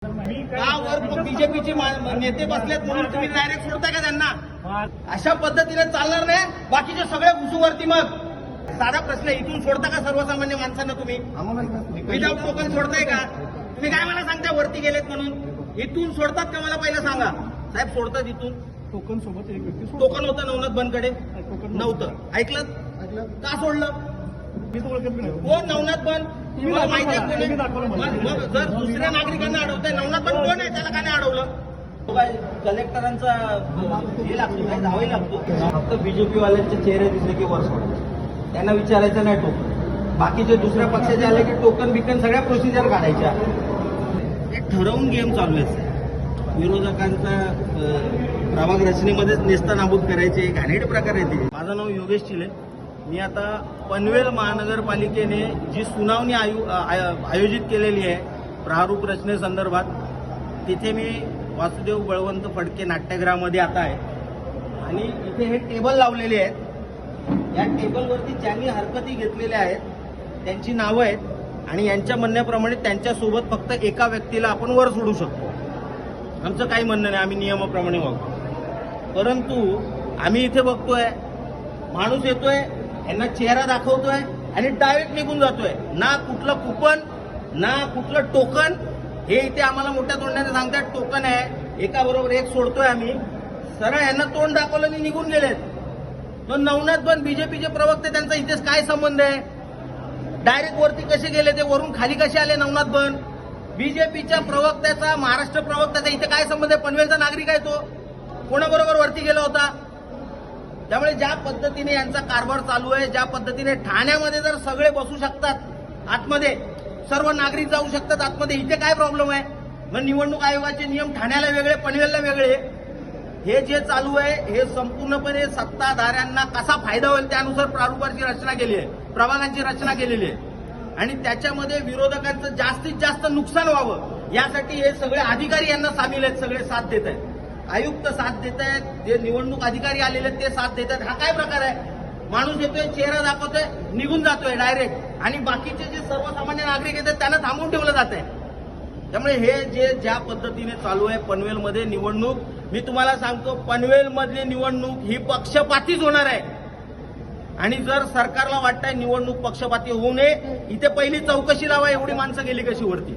का वर बीजेपीचे नेते बसलेत म्हणून तुम्ही डायरेक्ट सोडताय का त्यांना? अशा पद्धतीने चालणार नाही. बाकीचे सगळे घुसूवरती. मग साधा प्रश्न, इथून सोडता का सर्वसामान्य माणसांना? तुम्ही विदाऊट टोकन सोडताय का? तुम्ही काय मला सांगता वरती गेलेत म्हणून? इथून सोडतात का मला पहिलं सांगा साहेब. सोडतात इथून टोकन सोबत एक व्यक्ती टोकन होतं नवनाथ बनकडे? नव्हतं. ऐकलं का सोडलं? कोण नवनाथ बन? तुम्हाला माहिती आहे कोण? मग जर दुसऱ्या नागरिकांना अडवतंय, नवनाथ बन कोण आहे? त्याला का नाही अडवलं? कलेक्टरांचा हे लागतो काय, जावही लागतो. फक्त बीजेपी वाल्यांचे चेहरे दिसले की वर सोडायचे. त्यांना विचारायचं नाही टोकन. बाकीचे दुसऱ्या पक्षाचे आले की टोकन बिकन सगळ्या प्रोसिजर काढायच्या. एक ठरवून गेम चालू आहे. विरोधकांचा प्रभाग रचनेमध्येच नेस्तनाबूत करायचे घाणेरडे प्रकार आहेत. माझं नाव योगेश चिले. मी आता पनवेल महानगरपालिकेने जी सुनावणी आयोजित केलेली आहे प्रारूप रचनेसंदर्भात, तिथे मी वासुदेव बळवंत फडके नाट्यगृहामध्ये आता आहे. आणि इथे हे टेबल लावलेले आहेत. या टेबलवरती ज्यांनी हरकती घेतलेल्या आहेत त्यांची नावं आहेत. आणि यांच्या म्हणण्याप्रमाणे त्यांच्यासोबत फक्त एका व्यक्तीला आपण वर सोडू शकतो. आमचं काही म्हणणं नाही, आम्ही नियमाप्रमाणे वागतो. परंतु आम्ही इथे बघतोय माणूस येतोय, यांना चेहरा दाखवतोय आणि डायरेक्ट निघून जातोय. ना कुठलं कुपन ना कुठलं टोकन. हे इथे आम्हाला मोठ्या तोंडाने सांगतात टोकन आहे, एका बरोबर एक सोडतोय आम्ही. सरळ यांना तोंड दाखवलं आणि निघून गेलेत. मग नवनाथ बन बीजेपीचे प्रवक्ते, त्यांचा इथेच काय संबंध आहे? डायरेक्ट वरती कसे गेले ते? वरून खाली कसे आले नवनाथ बन? बीजेपीच्या प्रवक्त्याचा, महाराष्ट्र प्रवक्त्याचा इथे काय संबंध आहे? पनवेलचा नागरिक आहे तो. कोणाबरोबर वरती गेला होता? त्यामुळे ज्या पद्धतीने यांचा कारभार चालू आहे, ज्या पद्धतीने ठाण्यामध्ये जर सगळे बसू शकतात आतमध्ये, सर्व नागरिक जाऊ शकतात आतमध्ये, इथे काय प्रॉब्लेम आहे? मग निवडणूक आयोगाचे नियम ठाण्याला वेगळे, पनवेलला वेगळे. हे जे चालू आहे हे संपूर्णपणे सत्ताधाऱ्यांना कसा फायदा होईल त्यानुसार प्रारूपाची रचना केली आहे, प्रभागांची रचना केलेली आहे. आणि त्याच्यामध्ये विरोधकांचं जास्तीत जास्त नुकसान व्हावं यासाठी हे सगळे अधिकारी यांना सामील आहेत, सगळे साथ देत आहेत. आयुक्त साथ देत आहेत, जे निवडणूक अधिकारी आलेले आहेत ते साथ देत आहेत. हा काय प्रकार आहे? माणूस येतोय, चेहरा दाखवतोय, निघून जातोय डायरेक्ट. आणि बाकीचे जे सर्वसामान्य नागरिक आहेत त्यांना थांबवून ठेवलं जात आहे. त्यामुळे हे जे ज्या पद्धतीने चालू आहे पनवेलमध्ये निवडणूक, मी तुम्हाला सांगतो पनवेलमधली निवडणूक ही पक्षपातीच होणार आहे. आणि जर सरकारला वाटतंय निवडणूक पक्षपाती होऊ नये, इथे पहिली चौकशी लावा एवढी माणसं गेली कशी वरती.